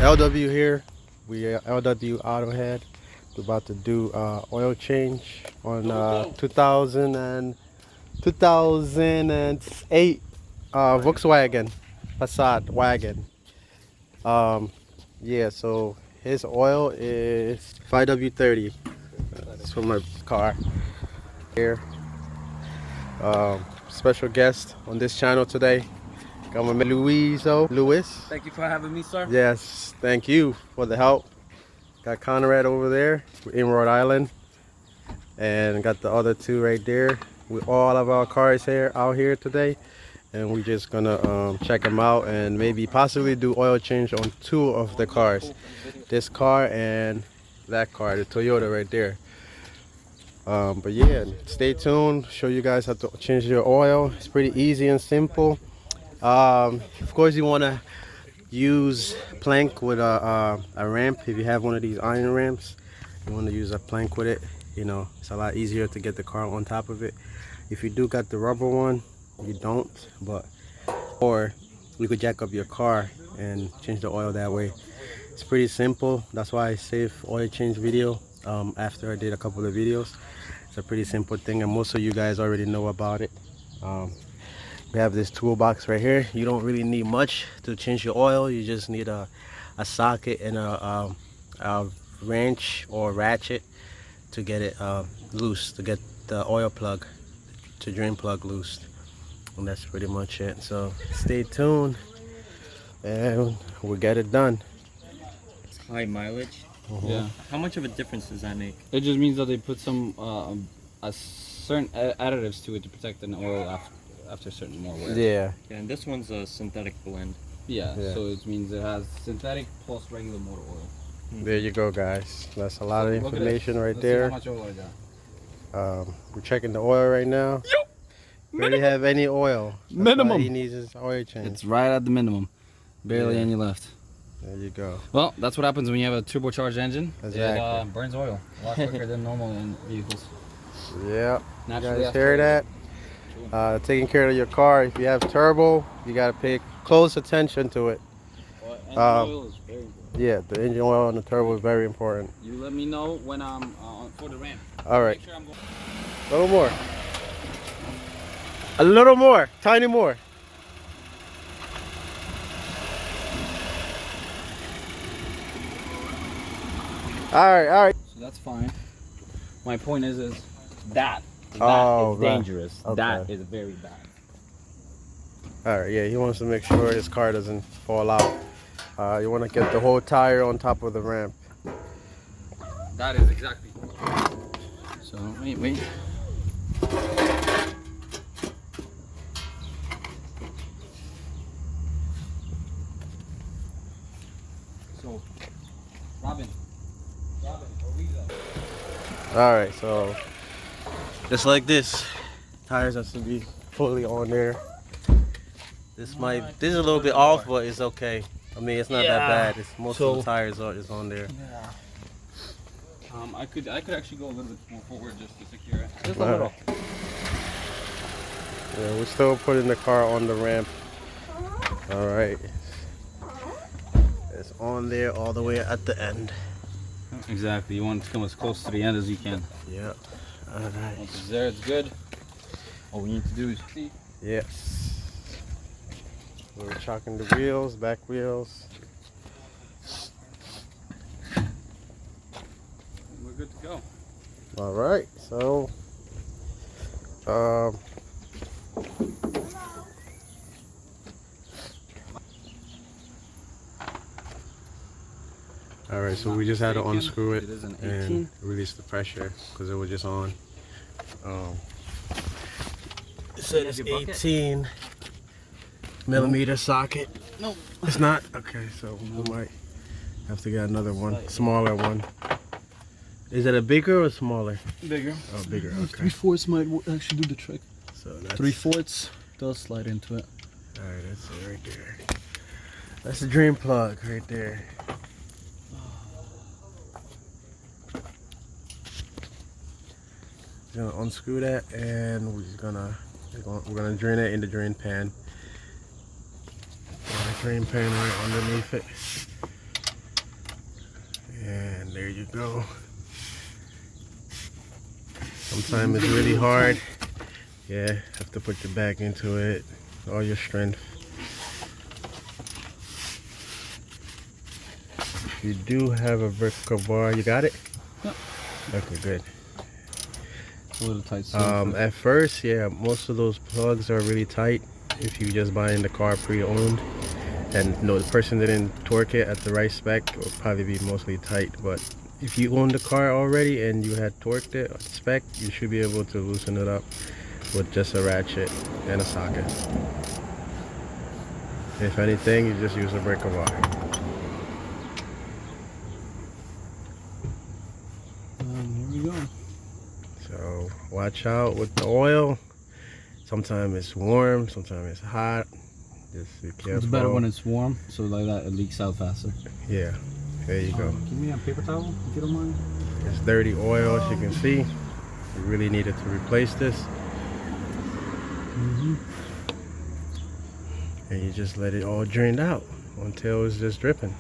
LW here. We are LW Autohead. We're about to do oil change on 2008 Volkswagen Passat wagon. Yeah, so his oil is 5W30. It's for my car here. Special guest on this channel today. Got my man Luis. Thank you for having me, sir. Yes, thank you for the help. Got Conrad over there in Rhode Island, and got the other two right there with all of our cars here out here today, and we're just gonna check them out and maybe possibly do oil change on two of the cars, this car and that car, the Toyota right there. But yeah, stay tuned, show you guys how to change your oil. It's pretty easy and simple. Of course you want to use plank with a ramp. If you have one of these iron ramps, you want to use a plank with it. You know, it's a lot easier to get the car on top of it. If you do got the rubber one, you don't, but or you could jack up your car and change the oil that way. It's pretty simple. That's why I save oil change video after I did a couple of videos. It's a pretty simple thing, and most of you guys already know about it. We have this toolbox right here. You don't really need much to change your oil. You just need a socket and a wrench or ratchet to get it loose, to get the oil plug, to drain plug loose. And that's pretty much it. So stay tuned and we'll get it done. High mileage. Yeah. How much of a difference does that make? It just means that they put some certain additives to it to protect the oil after certain more wear. Yeah. Yeah, and this one's a synthetic blend. Yeah. So it means it has synthetic plus regular motor oil. There you go, guys. That's a lot of Look at information right Let's there. See how much oil I got. We're checking the oil right now. Barely have any oil. That's Minimum. why he needs his oil change. It's right at the minimum. Barely any left. There you go. Well, that's what happens when you have a turbocharged engine. Exactly. It burns oil a lot quicker than normal in vehicles. Yeah. You Naturally guys hear that? Taking care of your car. If you have turbo, you gotta pay close attention to it. Engine oil is very important. Yeah, the engine oil and the turbo is very important. You let me know when I'm for the ramp. All right. Make sure I'm going. A little more. A little more. Tiny more. All right, all right. So that's fine. My point is that is Right. dangerous. Okay. That is very bad. All right, yeah, he wants to make sure his car doesn't fall out. You want to get the whole tire on top of the ramp. That is exactly. So wait. So, Robin, where we go? All right, so just like this, tires have to be fully on there. This is a little bit off, but it's okay. I mean, it's not that bad. It's most of the tires is on there. Yeah. I could actually go a little bit more forward just to secure it. Just a All little. right. Yeah, we're still putting the car on the ramp. All right. It's on there all the way at the end. Exactly. You want it to come as close to the end as you can. Yep. All right. Once it's there, it's good. All we need to do is see. Yes. We're chocking the wheels, back wheels. We're good to go. All right. So, all right, so we just had to unscrew it is an 18. and release the pressure because it was just on. It said it's 18 millimeter socket. No. It's not? Okay, so we might have to get another one, smaller one. Is it a bigger or smaller? Bigger. Oh, bigger, okay. 3/4 might actually do the trick. So that's 3/4 does slide into it. all right, that's it right there. That's the drain plug right there. Gonna unscrew that, and we're gonna drain it in the drain pan. Drain pan right underneath it. There you go. Sometimes it's really hard. Yeah, have to put your back into it, all your strength. You do have a vertical bar. You got it? Yep. Okay, good. A little tight. At first, yeah, most of those plugs are really tight if you just buying the car pre-owned. And no, the person didn't torque it at the right spec, it will probably be mostly tight. But if you own the car already and you had torqued it at spec, you should be able to loosen it up with just a ratchet and a socket. If anything, you just use a breaker bar. Here we go. So watch out with the oil. Sometimes it's warm, sometimes it's hot. Just be careful. It's better when it's warm, so like that it leaks out faster. Yeah, there you go. Give me a paper towel if you don't mind. It's dirty oil, as you can see. You really needed to replace this. And you just let it all drain out until it's just dripping.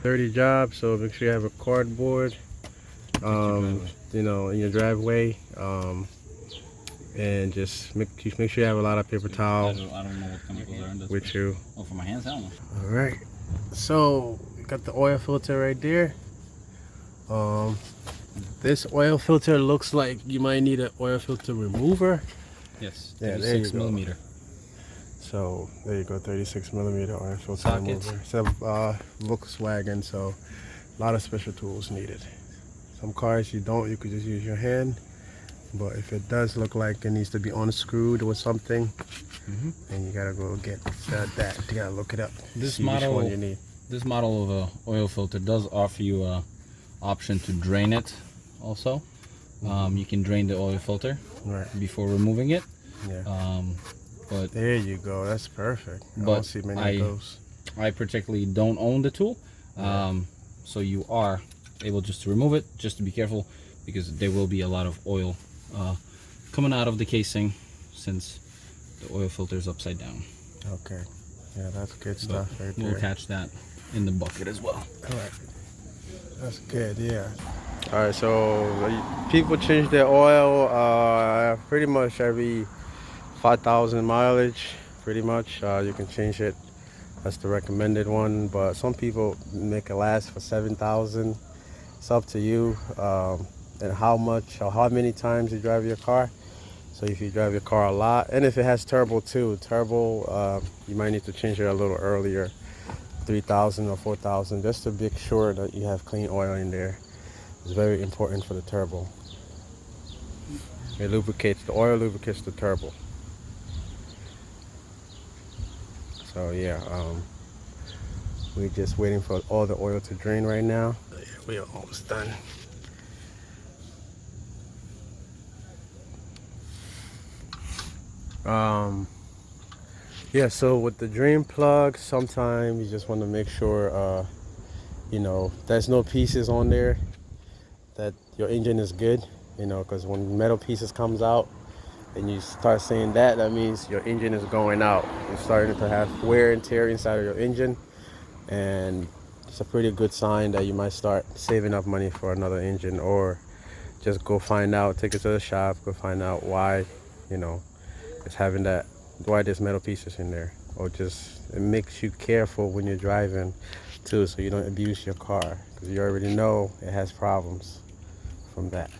Dirty job, so make sure you have a cardboard, you know, in your driveway. And just make sure you have a lot of paper towel I don't know what chemicals are in this. with you. Oh, for my hands, I don't know. All right, so we got the oil filter right there. This oil filter looks like you might need an oil filter remover. Yes, Yeah, there you 36 go. millimeter. So there you go, 36 millimeter oil filter Sockets. remover. It's a Volkswagen, so a lot of special tools needed. Some cars you could just use your hand. But if it does look like it needs to be unscrewed with something, then you gotta go get that. You gotta look it up. This see model, which one you need. This model of a oil filter does offer you a option to drain it. Also, you can drain the oil filter before removing it. Yeah. But there you go. That's perfect. I But don't see many of those. I particularly don't own the tool, so you are able just to remove it. Just to be careful, because there will be a lot of oil coming out of the casing since the oil filter is upside down. Okay. Yeah, that's good stuff right there. We'll catch that in the bucket as well. All right. That's good, yeah. All right, so people change their oil pretty much every 5,000 mileage, pretty much. You can change it. That's the recommended one, but some people make it last for 7,000. It's up to you. And how much or how many times you drive your car. So if you drive your car a lot, and if it has turbo too, you might need to change it a little earlier, 3,000 or 4,000, just to make sure that you have clean oil in there. It's very important for the turbo. It lubricates, the oil lubricates the turbo. So yeah, we're just waiting for all the oil to drain right now. Yeah, we are almost done. Yeah, so with the drain plug, sometimes you just want to make sure you know, there's no pieces on there, that your engine is good, you know, because when metal pieces comes out and you start seeing that, that means your engine is going out. You're starting to have wear and tear inside of your engine, and it's a pretty good sign that you might start saving up money for another engine, or just go find out, take it to the shop, go find out why, you know, it's having that, why there's metal pieces in there. Or just, it makes you careful when you're driving too, so you don't abuse your car, because you already know it has problems from that.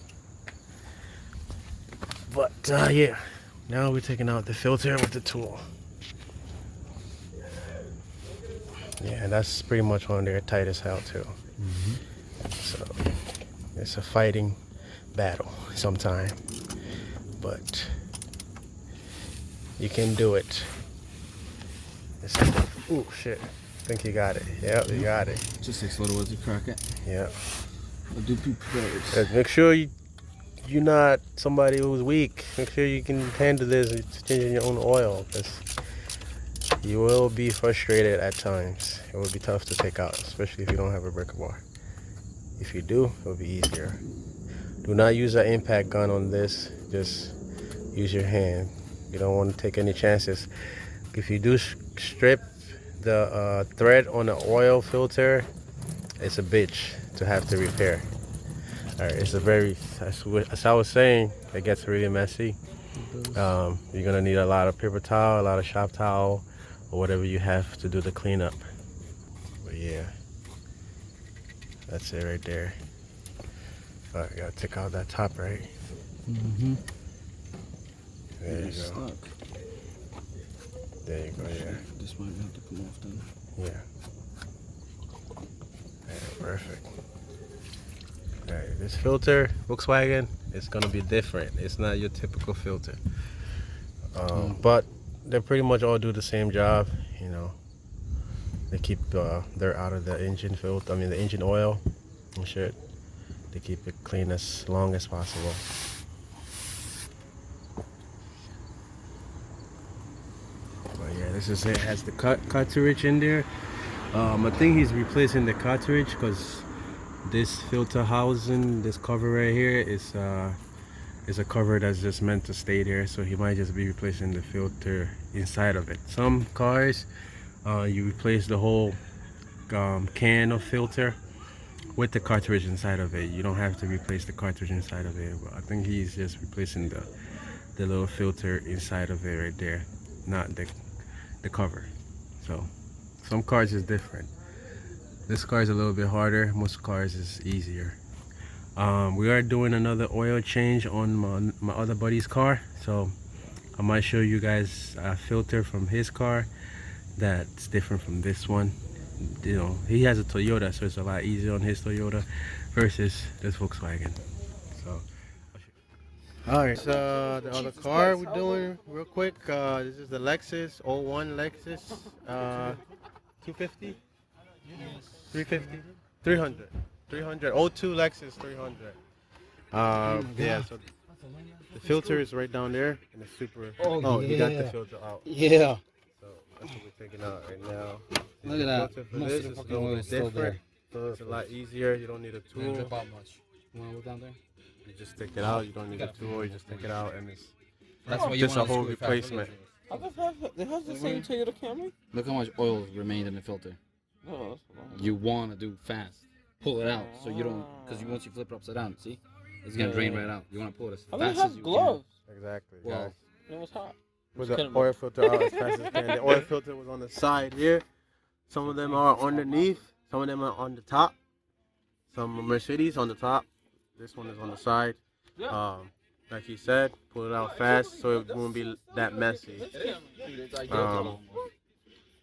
But yeah, now we're taking out the filter with the tool. Yeah, that's pretty much on there, tight as hell too. So it's a fighting battle sometime, but you can do it. Oh shit, I think you got it. Yep, you got it. Just takes a little while to crack it. Yep. I'll do two prayers. Make sure you're not somebody who's weak. Make sure you can handle this, changing your own oil, because you will be frustrated at times. It will be tough to take out, especially if you don't have a breaker bar. If you do, it will be easier. Do not use an impact gun on this. Just use your hand. You don't want to take any chances. If you do strip the thread on the oil filter it's a bitch to have to repair. All right, it's a very, as I was saying, it gets really messy. You're gonna need a lot of paper towel, a lot of shop towel, or whatever you have to do the cleanup. But yeah, that's it right there. All right, gotta take out that top, right? Mm-hmm. There you go. Stuck. There you go. Yeah. This might have to come off then. Yeah. Yeah, perfect. Alright, this filter, Volkswagen, it's gonna be different. It's not your typical filter. But they pretty much all do the same job, you know. They keep dirt out of the engine filter, the engine oil and shit. They keep it clean as long as possible. But yeah, this is it. It has the cartridge in there. I think he's replacing the cartridge because this filter housing, this cover right here is a cover that's just meant to stay there, so he might just be replacing the filter inside of it. Some cars you replace the whole can of filter with the cartridge inside of it. You don't have to replace the cartridge inside of it, but I think he's just replacing the little filter inside of it right there, not the cover. So some cars is different. This car is a little bit harder. Most cars is easier. We are doing another oil change on my other buddy's car, so I might show you guys a filter from his car that's different from this one. You know, he has a Toyota, so it's a lot easier on his Toyota versus this Volkswagen. So all right, so the other car we're doing real quick, this is the Lexus 01 Lexus 250, 350, 300, 02 Lexus 300. Yeah, so the filter is right down there, and it's super. Oh, you got the filter out. Yeah. So that's what we're taking out right now. Look at that. For Most this of the is a fucking little oil bit is still different. there. It's a lot easier. You don't need a tool. Drip out much. You want to look down there? You just take it out. You don't need a tool. You just take it out, and it's That's why you just a want to whole screw it fast. replacement. It has the same Toyota Camry? Look how much oil remained in the filter. No, that's long. You want to do fast. Pull it out so you don't, because once you flip it upside down, see? It's going to drain right out. You want to pull it as I fast mean, it as has you gloves. Exactly. Well, guys. No, it's hot. Put Just the kidding. oil filter out as fast as you can. The oil filter was on the side here. Some of them are underneath. Some of them are on the top. Some Mercedes on the top. This one is on the side. Like he said, pull it out fast so it won't be that messy.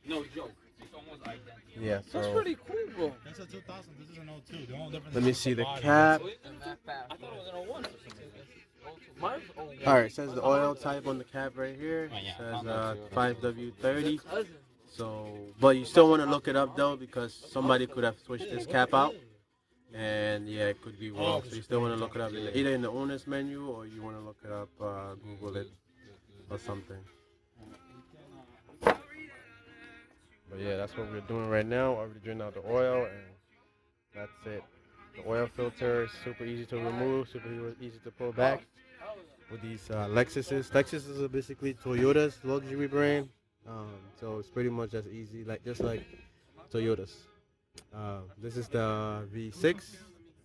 No joke. It's almost identical. Yeah, That's so pretty cool, bro. That's a 2000. This is an 02. The only difference let me is see the body. cap. I thought it was an 01 or something. Mine's 01. Alright, it says the oil type on the cap right here. It says 5W30. So, but you still want to look it up though, because somebody could have switched this cap out. And yeah, it could be wrong. So you still want to look it up either in the owner's menu, or you want to look it up, Google it or something. But yeah, that's what we're doing right now. Already drained out the oil, and that's it. The oil filter is super easy to remove, super easy to pull back with these Lexuses. Lexuses are basically Toyota's luxury brand, so it's pretty much as easy, just like Toyotas. This is the V6,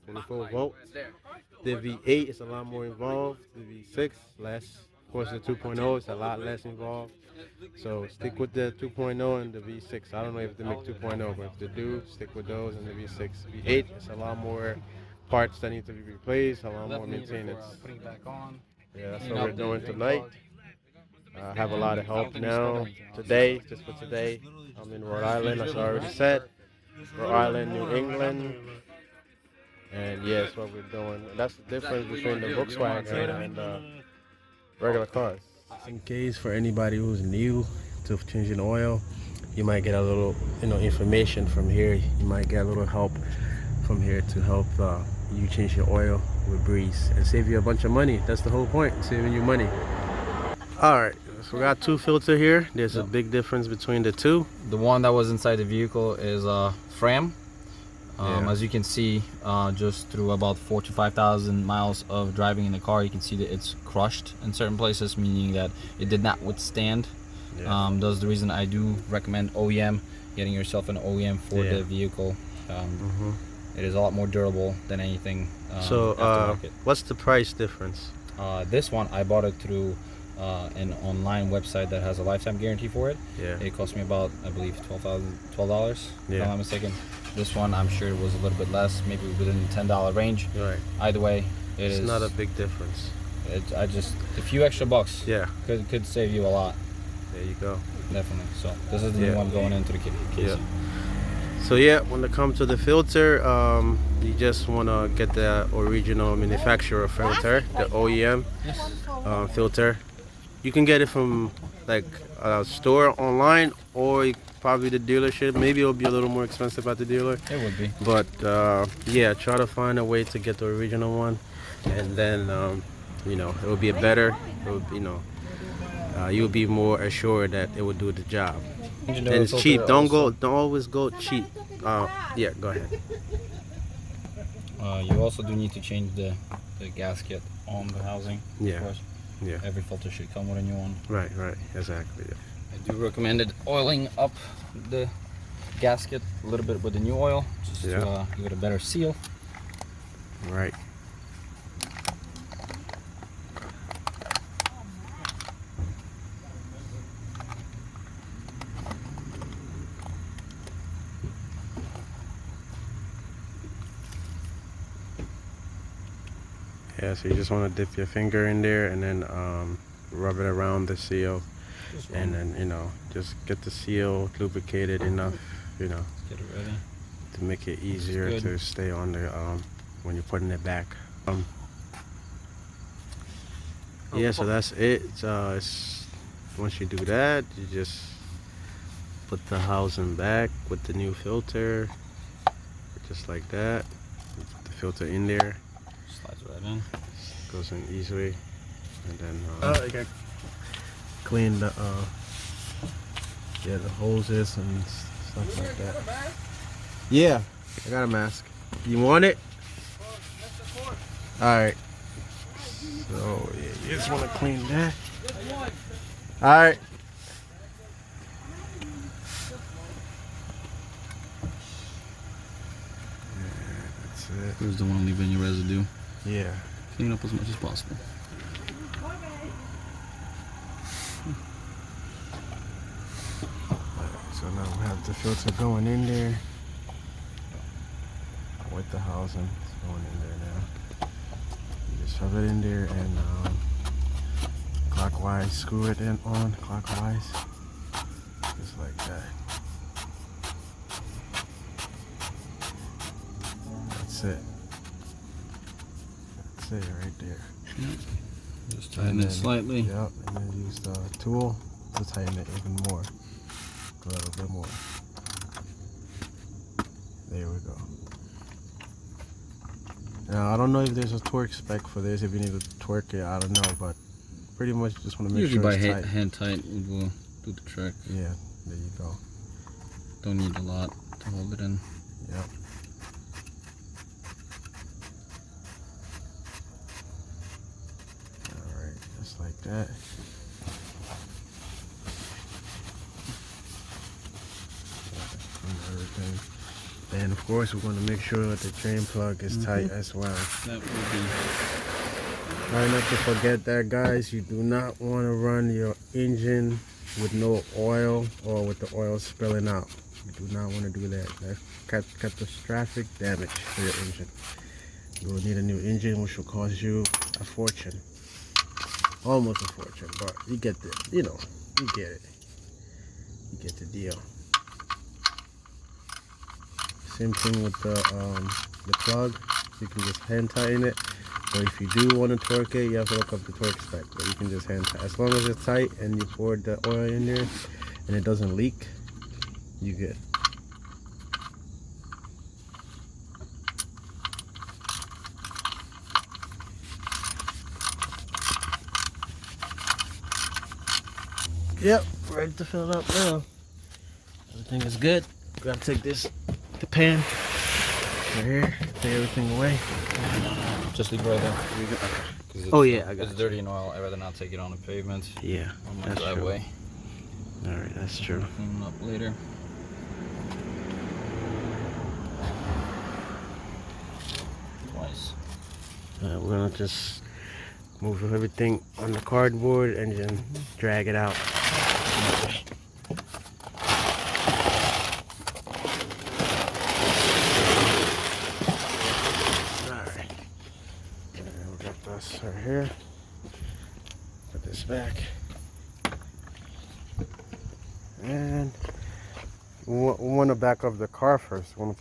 24 volt. The V8 is a lot more involved. The V6 less. Of course, the 2.0 is a lot less involved. So stick with the 2.0 and the V6. I don't know if they make 2.0, but if they do, stick with those and the V6. V8 is a lot more parts that need to be replaced, a lot more maintenance. Putting it back on. Yeah, that's what we're doing tonight. I have a lot of help now. Today, just for today, I'm in Rhode Island, as I already said. Rhode Island, New England. And yeah, that's what we're doing. And that's the difference between the Volkswagen and regular cars. In case for anybody who's new to changing oil, you might get a little, information from here. You might get a little help from here to help you change your oil with Breeze and save you a bunch of money. That's the whole point, saving you money. All right, so we got two filters here. There's a big difference between the two. The one that was inside the vehicle is Fram. Yeah. As you can see, just through about 4,000 to 5,000 miles of driving in the car, you can see that it's crushed in certain places, meaning that it did not withstand. Yeah. That's the reason I do recommend OEM, getting yourself an OEM for the vehicle. It is a lot more durable than anything. So aftermarket. what's the price difference? This one I bought it through an online website that has a lifetime guarantee for it. Yeah. It cost me about, I believe, $12, if Yeah. I'm not mistaken. This one I'm sure it was a little bit less, maybe within the $10 range. Right. Either way, It's not a big difference. I just a few extra bucks. Yeah. Could save you a lot. There you go. Definitely. So this is the new one going into the case. Yeah. So yeah, when it comes to the filter, you just want to get the original manufacturer filter, the OEM filter. You can get it from like a store online, or probably the dealership. Maybe it'll be a little more expensive at the dealer. It would be. But yeah, try to find a way to get the original one, and then you know, it will be better. It will, you know, you'll be more assured that it will do the job. And it's cheap. Don't always go cheap. Yeah, go ahead. You also do need to change the gasket on the housing. Yeah. Of course. Yeah. Every filter should come with a new one. Right, exactly. Yeah. I do recommend it oiling up the gasket a little bit with the new oil, just to give it a better seal. Right. Yeah, so you just want to dip your finger in there and then rub it around the seal, and then, you know, just get the seal lubricated enough, you know, Get it ready. to make it easier to stay on the when you're putting it back. Yeah, so that's it. It's, once you do that, you just put the housing back with the new filter, just like that. You put the filter in there. Slides right in. Goes in easily, and then you can clean the the hoses and stuff like that. Yeah, I got a mask. You want it? All right. So yeah, you just want to clean that. All right. Yeah, that's it. Here's the one leaving your residue. Yeah. Clean up as much as possible. So now we have the filter going in there with the housing. It's going in there now. You just shove it in there and clockwise screw it in on clockwise, just like that. That's it. That's it right there. Yep. Just tighten it slightly. Yep, and then use the tool to tighten it even more. A little bit more. There we go. Now I don't know if there's a torque spec for this. If you need to torque it, I don't know, but pretty much just want to make Usually sure by it's tight. hand tight will do the trick. Yeah, there you go. Don't need a lot to hold it in. Yep. All right, just like that. Everything. And of course, we're going to make sure that the drain plug is tight as well. That will be. Try not to forget that, guys. You do not want to run your engine with no oil or with the oil spilling out. You do not want to do that. That's catastrophic damage for your engine. You will need a new engine, which will cost you a fortune. Almost a fortune, but you get the, you know, you get it. You get the deal. Same thing with the plug. You can just hand tighten it. Or if you do want to torque it, you have to look up the torque spec. But you can just hand tighten. As long as it's tight and you pour the oil in there and it doesn't leak, you good. Yep, ready to fill it up now. Everything is good. Gotta take the pan right here, take everything away. Just leave it right there. Okay. Oh yeah, I got It's dirty in oil. I'd rather not take it on the pavement. Yeah, On my that's driveway. All right, that's true. Clean it up later. We're gonna just move everything on the cardboard and then drag it out. Alright. We'll get this right here. Put this back. And we want to back up the car first. No.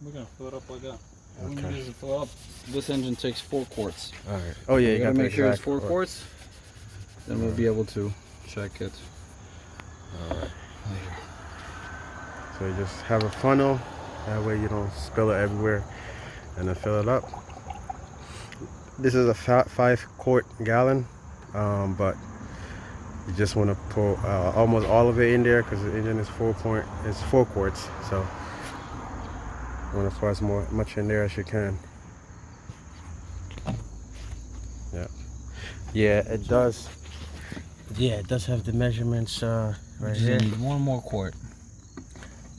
We're gonna fill it up like that. All we Okay. need is to fill up. This engine takes 4 quarts. Alright. Oh yeah, We you gotta got the make sure it's exact 4 quart. quarts. Then we'll be able to check it. Alright. So you just have a funnel. That way you don't spill it everywhere. And then fill it up. This is a 5 quart gallon. But you just want to put almost all of it in there because the engine is 4 quarts. So you want to put as much in there as you can. Yeah, it does. Yeah, it does have the measurements right Just here. need 1 more quart.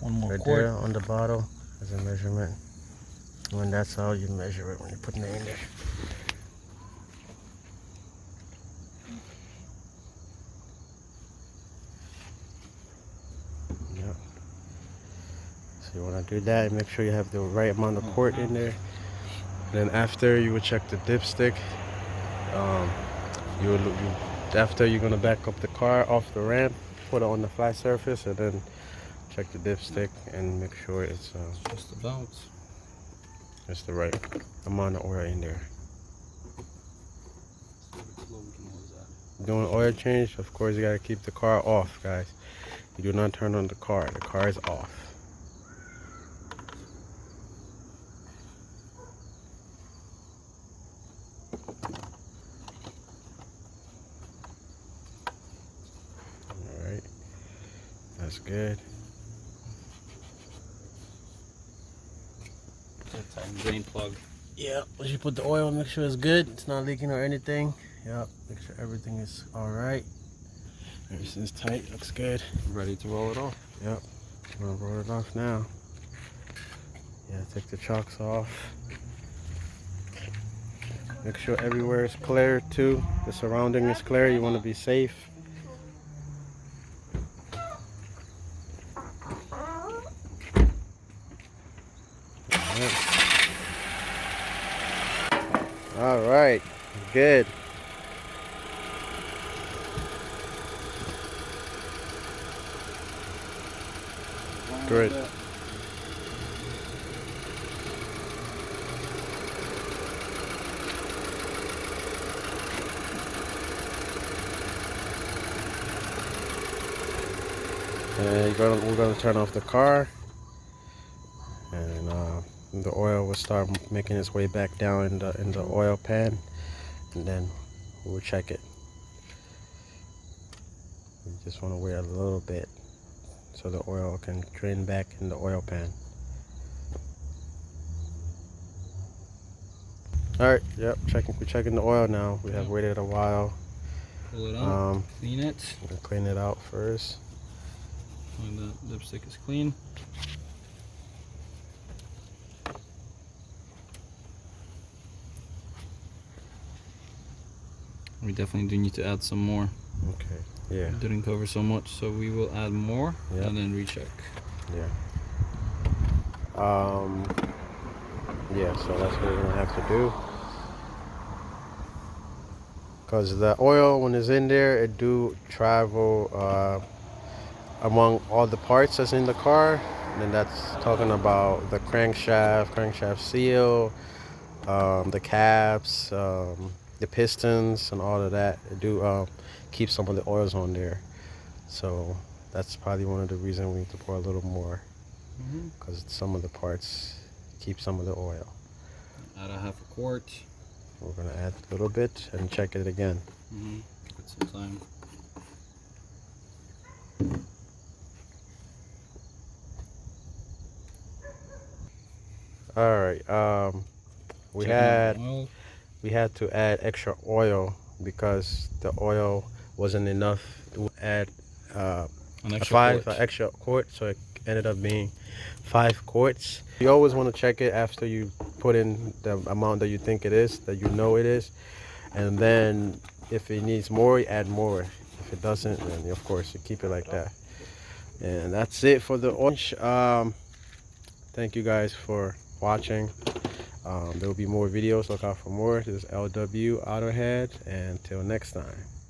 1 more Right quart. there on the bottle as a measurement. And that's how you measure it when you're putting it in there. Yep. So you want to do that and make sure you have the right amount of quart in there. Then after you would check the dipstick. After you're gonna back up the car off the ramp, put it on the flat surface, and then check the dipstick and make sure it's Just about. just the right amount of oil in there. Doing oil change, of course, you gotta keep the car off, guys. You do not turn on the car. The car is off. Alright. That's good. Tighten drain plug. Yeah, once you put the oil, make sure it's good. It's not leaking or anything. Yep, make sure everything is alright. Everything's tight, looks good. Ready to roll it off. Yep, I'm gonna roll it off now. Yeah, take the chocks off. Make sure everywhere is clear too. The surrounding is clear. You want to be safe. All right, good. Great. And we're gonna turn off the car, and the oil will start making its way back down in the oil pan, and then we'll check it. You just want to wait a little bit so the oil can drain back in the oil pan. All right, yep, we're checking the oil now. We have waited a while. Pull it out. Clean it. We're gonna clean it out first. And the dipstick is clean. We definitely do need to add some more. Okay, yeah. It didn't cover so much, so we will add more Yep. and then recheck. Yeah. Yeah, so that's what we're gonna have to do. Because the oil, when it's in there, it do travel among all the parts that's in the car. And then that's talking about the crankshaft seal, the caps, the pistons, and all of that. It do keep some of the oils on there. So that's probably one of the reasons we need to pour a little more. Because some of the parts keep some of the oil. Add a half a quart. We're gonna add a little bit and check it again. Give it some time. All right. We Checking had the oil. we had to add extra oil because the oil wasn't enough to add An a extra quart. extra quart, so it ended up being 5 quarts. You always want to check it after you put in the amount that you think it is, that you know it is, and then if it needs more, you add more. If it doesn't, then of course you keep it like that. And that's it for the orange. Thank you guys for watching. There will be more videos. Look out for more. This is LW Autohead, and until next time.